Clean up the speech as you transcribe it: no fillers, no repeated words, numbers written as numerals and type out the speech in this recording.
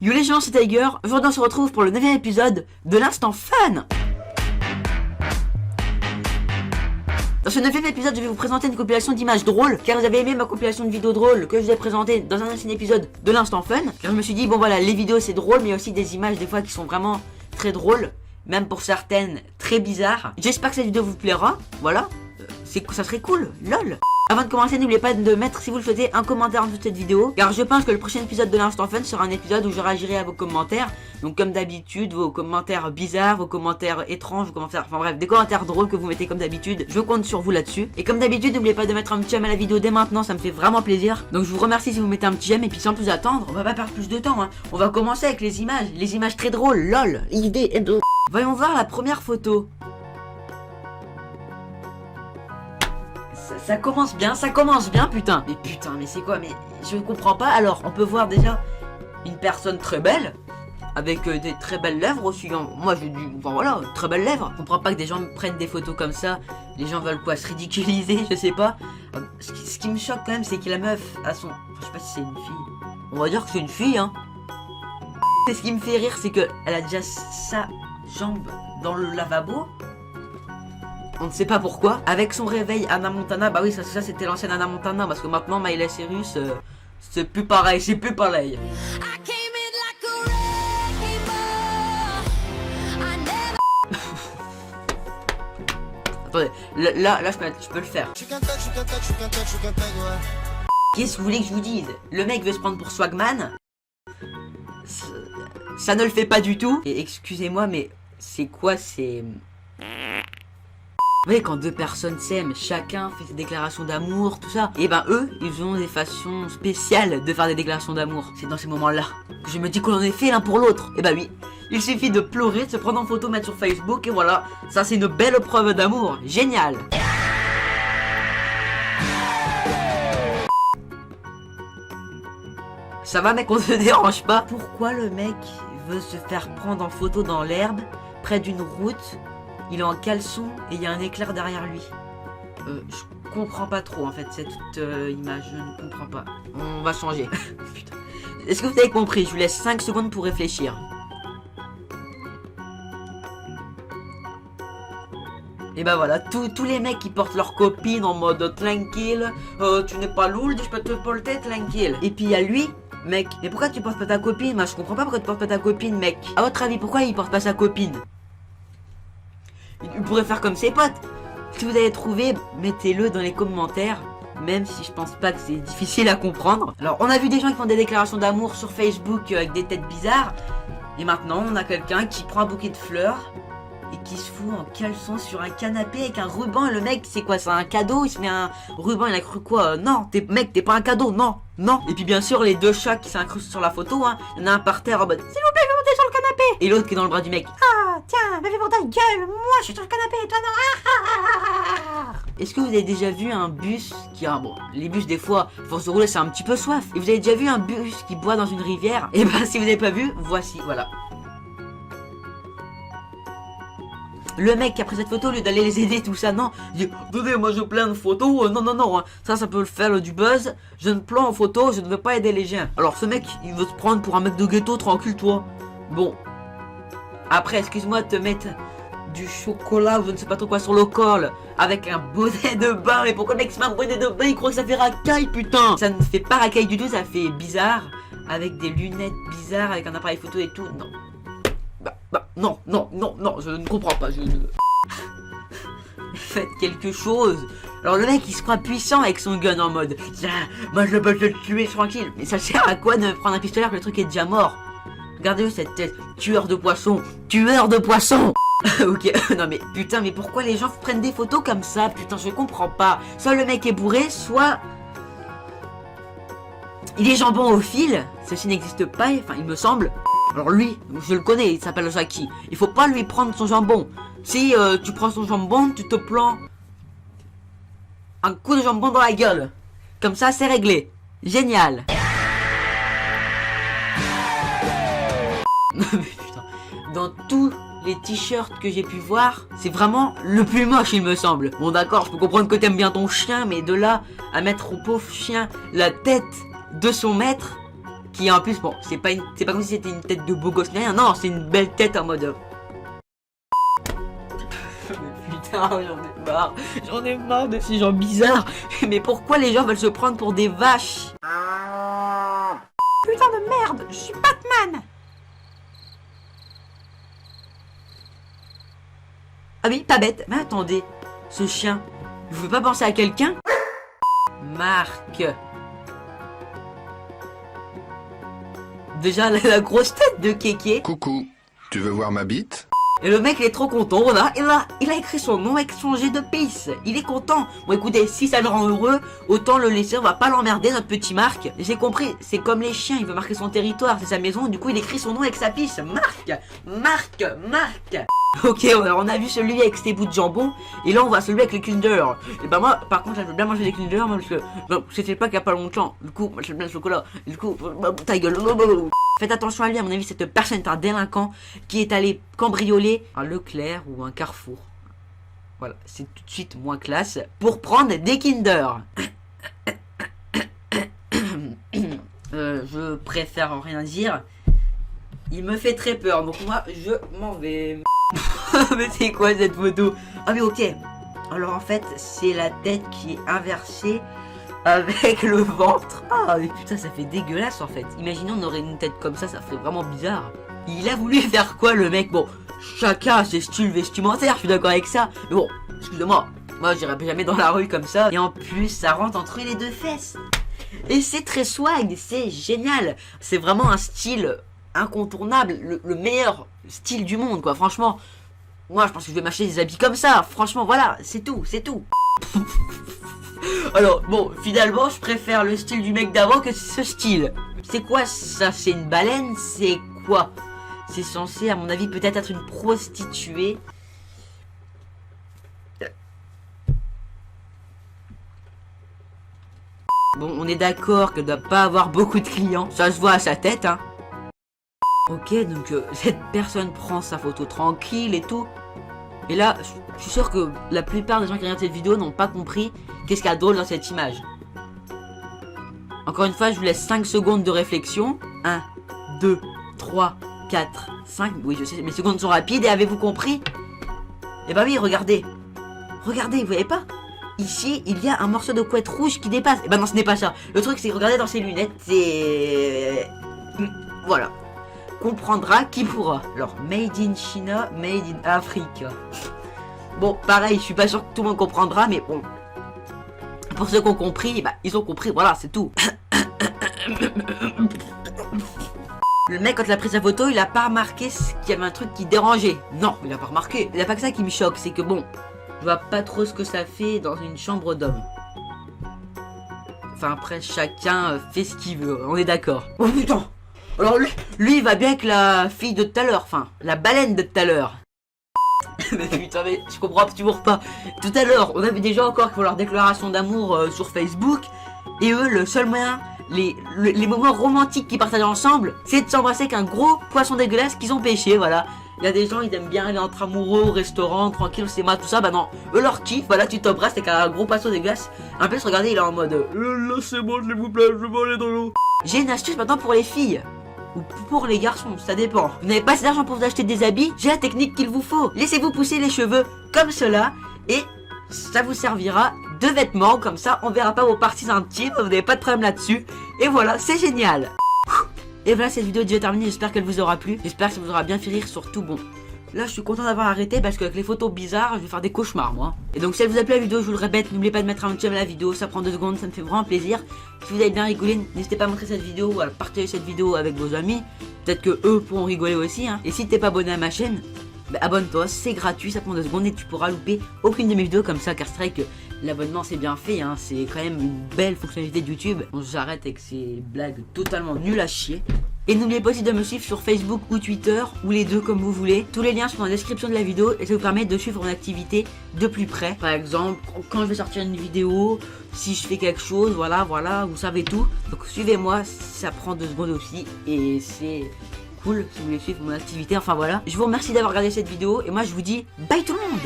Yo les gens, c'est Tiger. Aujourd'hui on se retrouve pour le 9ème épisode de l'instant fun. Dans ce 9ème épisode, je vais vous présenter une compilation d'images drôles, car vous avez aimé ma compilation de vidéos drôles que je vous ai présentée dans un ancien épisode de l'instant fun. Car je me suis dit, bon voilà, les vidéos c'est drôle, mais il y a aussi des images des fois qui sont vraiment très drôles, même pour certaines très bizarres. J'espère que cette vidéo vous plaira, voilà, ça serait cool, lol. Avant de commencer, n'oubliez pas de mettre, si vous le souhaitez, un commentaire en dessous de cette vidéo, car je pense que le prochain épisode de l'instant fun sera un épisode où je réagirai à vos commentaires. Donc comme d'habitude, vos commentaires bizarres, vos commentaires étranges, vos commentaires, enfin bref, des commentaires drôles que vous mettez comme d'habitude. Je compte sur vous là-dessus. Et comme d'habitude, n'oubliez pas de mettre un petit j'aime à la vidéo dès maintenant, ça me fait vraiment plaisir. Donc je vous remercie si vous mettez un petit j'aime, et puis sans plus attendre, on va pas perdre plus de temps, hein. On va commencer avec les images très drôles, lol, idée et de... Voyons voir la première photo. Ça commence bien, putain. Mais putain, mais c'est quoi? Mais je ne comprends pas. Alors, on peut voir déjà une personne très belle, avec des très belles lèvres aussi. Moi, j'ai du... Enfin voilà, très belles lèvres. Je comprends pas que des gens prennent des photos comme ça. Les gens veulent quoi? Se ridiculiser? Je sais pas. Ce qui me choque quand même, c'est que la meuf a son... Enfin, je sais pas si c'est une fille. On va dire que c'est une fille, hein. Et ce qui me fait rire, c'est que elle a déjà sa jambe dans le lavabo. On ne sait pas pourquoi. Avec son réveil, Hannah Montana, bah oui, ça c'était l'ancienne Hannah Montana, parce que maintenant Miley Cyrus, c'est plus pareil, c'est plus pareil. Attendez, là je peux le faire. Qu'est-ce que vous voulez que je vous dise? Le mec veut se prendre pour Swagman. Ça ne le fait pas du tout. Et excusez-moi, mais c'est quoi ces... Vous voyez, quand deux personnes s'aiment, chacun fait ses déclarations d'amour, tout ça. Et ben eux, ils ont des façons spéciales de faire des déclarations d'amour. C'est dans ces moments-là que je me dis qu'on en est fait l'un pour l'autre. Et bah oui, il suffit de pleurer, de se prendre en photo, mettre sur Facebook, et voilà. Ça c'est une belle preuve d'amour. Génial. Ça va mec, on se dérange pas? Pourquoi le mec veut se faire prendre en photo dans l'herbe, près d'une route? Il est en caleçon et il y a un éclair derrière lui. Je comprends pas trop en fait cette image, je ne comprends pas. On va changer. Putain. Est-ce que vous avez compris? Je vous laisse 5 secondes pour réfléchir. Et bah voilà, tous les mecs qui portent leur copine en mode tranquille. Tu n'es pas lourd, je peux te porter tranquille. Et puis il y a lui. Mec, mais pourquoi tu portes pas ta copine? Moi je comprends pas pourquoi tu portes pas ta copine, mec. À votre avis, pourquoi il porte pas sa copine? Il pourrait faire comme ses potes. Si vous avez trouvé, mettez-le dans les commentaires. Même si je pense pas que c'est difficile à comprendre. Alors on a vu des gens qui font des déclarations d'amour sur Facebook avec des têtes bizarres. Et maintenant on a quelqu'un qui prend un bouquet de fleurs et qui se fout en caleçon sur un canapé avec un ruban. Et le mec, c'est quoi? C'est un cadeau? Il se met un ruban, il a cru quoi? Non, mec, t'es pas un cadeau, non, non. Et puis bien sûr les deux chats qui s'incrustent sur la photo, hein. Il y en a un par terre en mode s'il vous plaît, je vais monter sur le canapé. Et l'autre qui est dans le bras du mec. Ah tiens, fais pour ta gueule, moi je suis sur le canapé et toi non. Est-ce que vous avez déjà vu un bus qui a... Bon, les bus des fois, force de rouler c'est un petit peu soif. Et vous avez déjà vu un bus qui boit dans une rivière? Et bah si vous n'avez pas vu, voici, voilà. Le mec après cette photo, au lieu d'aller les aider, tout ça, non, il dit attendez, moi je plains de photos, non, hein. ça peut le faire du buzz, je ne plains en photo, je ne veux pas aider les gens. Alors ce mec, il veut se prendre pour un mec de ghetto, tranquille toi. Bon, après, excuse-moi de te mettre du chocolat ou je ne sais pas trop quoi sur le col avec un bonnet de bain, mais pourquoi le mec se met un bonnet de bain, il croit que ça fait racaille, putain. Ça ne fait pas racaille du tout, ça fait bizarre, avec des lunettes bizarres, avec un appareil photo et tout, non. Non, je ne comprends pas, je ne... Faites quelque chose. Alors le mec il se croit puissant avec son gun en mode tiens, moi je peux te tuer tranquille. Mais ça sert à quoi de prendre un pistolet alors que le truc est déjà mort? Regardez cette tête, tueur de poissons. Ok, non mais putain, mais pourquoi les gens prennent des photos comme ça? Putain, je comprends pas. Soit le mec est bourré, soit... il est jambon au fil. Ceci n'existe pas, enfin il me semble. Alors lui, je le connais, il s'appelle Jackie. Il faut pas lui prendre son jambon. Si tu prends son jambon, tu te prends un coup de jambon dans la gueule. Comme ça, c'est réglé. Génial. Non mais putain, dans tous les t-shirts que j'ai pu voir, c'est vraiment le plus moche il me semble. Bon d'accord, je peux comprendre que t'aimes bien ton chien, mais de là à mettre au pauvre chien la tête de son maître qui en plus, bon, c'est pas comme si c'était une tête de beau gosse ni rien, non, c'est une belle tête en mode... Putain, j'en ai marre de ces gens bizarres. Mais pourquoi les gens veulent se prendre pour des vaches? Putain de merde, je suis Batman. Ah oui, pas bête. Mais attendez, ce chien, vous pouvez pas penser à quelqu'un? Marc. Déjà la grosse tête de Kéké. Coucou, tu veux voir ma bite? Et le mec il est trop content, voilà, il a écrit son nom avec son jet de pisse. Il est content. Bon écoutez, si ça le rend heureux, autant le laisser, on va pas l'emmerder notre petit Marc. J'ai compris, c'est comme les chiens, il veut marquer son territoire, c'est sa maison, du coup il écrit son nom avec sa pisse. Marc. Ok, on a vu celui avec ses bouts de jambon, et là on voit celui avec les Kinder. Et bah moi, par contre, j'aime bien manger des Kinder, parce que c'était pas qu'il y a pas longtemps. Du coup, moi j'aime bien le chocolat. Du coup, ta gueule. Faites attention à lui, à mon avis, cette personne est un délinquant qui est allé cambrioler un Leclerc ou un Carrefour. Voilà, c'est tout de suite moins classe pour prendre des Kinder. Je préfère rien dire. Il me fait très peur, donc moi je m'en vais. Mais c'est quoi cette photo? Ah mais ok. Alors en fait, c'est la tête qui est inversée avec le ventre. Ah mais putain, ça fait dégueulasse en fait. Imaginons on aurait une tête comme ça ferait vraiment bizarre. Il a voulu faire quoi le mec? Bon, chacun a ses styles vestimentaires, je suis d'accord avec ça. Mais bon, excusez-moi, moi j'irai jamais dans la rue comme ça. Et en plus, ça rentre entre les deux fesses. Et c'est très swag, c'est génial. C'est vraiment un style incontournable, le meilleur style du monde quoi, franchement. Moi je pense que je vais m'acheter des habits comme ça, franchement voilà, c'est tout. Alors bon, finalement je préfère le style du mec d'avant que ce style. C'est quoi ça? C'est une baleine? C'est quoi? C'est censé à mon avis peut-être être une prostituée. Bon, on est d'accord qu'elle doit pas avoir beaucoup de clients, ça se voit à sa tête hein. Ok, donc cette personne prend sa photo tranquille et tout. Et là, je suis sûr que la plupart des gens qui regardent cette vidéo n'ont pas compris qu'est-ce qu'il y a de drôle dans cette image. Encore une fois, je vous laisse 5 secondes de réflexion. 1, 2, 3, 4, 5. Oui, je sais, mes secondes sont rapides. Et avez-vous compris? Eh bah oui, regardez. Regardez, vous voyez pas? Ici, il y a un morceau de couette rouge qui dépasse. Eh bah non, ce n'est pas ça. Le truc, c'est que regardez dans ses lunettes. C'est... Voilà. Comprendra qui pourra. Alors, made in China, made in Africa. Bon, pareil, je suis pas sûr que tout le monde comprendra, mais bon. Pour ceux qui ont compris, bah, ils ont compris, voilà, c'est tout. Le mec, quand il a pris sa photo, il a pas remarqué qu'il y avait un truc qui dérangeait. Non, il a pas remarqué. Il n'y a pas que ça qui me choque, c'est que bon, je vois pas trop ce que ça fait dans une chambre d'homme. Enfin, après, chacun fait ce qu'il veut, on est d'accord. Oh putain! Alors lui il va bien avec la fille de tout à l'heure, enfin la baleine de tout à l'heure. Mais putain mais je comprends toujours pas. Tout à l'heure on avait des gens encore qui font leur déclaration d'amour sur Facebook. Et eux le seul moyen, les moments romantiques qu'ils partagent ensemble, c'est de s'embrasser avec un gros poisson dégueulasse qu'ils ont pêché, voilà. Il y a des gens ils aiment bien aller entre amoureux au restaurant, tranquille, c'est mal tout ça, bah non. Eux leur kiff, voilà tu t'embrasses avec un gros poisson dégueulasse. En plus regardez il est en mode là c'est bon s'il vous plaît, je vais aller dans l'eau. J'ai une astuce maintenant pour les filles. Ou pour les garçons, ça dépend. Vous n'avez pas assez d'argent pour vous acheter des habits? J'ai la technique qu'il vous faut. Laissez-vous pousser les cheveux comme cela et ça vous servira de vêtements. Comme ça, on verra pas vos parties intimes. Vous n'avez pas de problème là-dessus. Et voilà, c'est génial. Et voilà, cette vidéo est déjà terminée. J'espère qu'elle vous aura plu. J'espère que ça vous aura bien fait rire. Surtout, bon, là, je suis content d'avoir arrêté parce qu'avec les photos bizarres, je vais faire des cauchemars, moi. Et donc, si elle vous a plu la vidéo, je vous le répète, n'oubliez pas de mettre un petit j'aime à la vidéo. Ça prend 2 secondes, ça me fait vraiment plaisir. Si vous avez bien rigolé, n'hésitez pas à montrer cette vidéo ou à partager cette vidéo avec vos amis. Peut-être que eux pourront rigoler aussi, hein. Et si t'es pas abonné à ma chaîne, bah, abonne-toi, c'est gratuit, ça prend 2 secondes et tu pourras louper aucune de mes vidéos comme ça. Car c'est vrai que l'abonnement c'est bien fait, hein. C'est quand même une belle fonctionnalité de YouTube. Bon, j'arrête avec ces blagues totalement nulles à chier. Et n'oubliez pas aussi de me suivre sur Facebook ou Twitter, ou les deux comme vous voulez. Tous les liens sont dans la description de la vidéo et ça vous permet de suivre mon activité de plus près. Par exemple, quand je vais sortir une vidéo, si je fais quelque chose, voilà, vous savez tout. Donc suivez-moi, ça prend 2 secondes aussi et c'est cool si vous voulez suivre mon activité. Enfin voilà, je vous remercie d'avoir regardé cette vidéo et moi je vous dis bye tout le monde.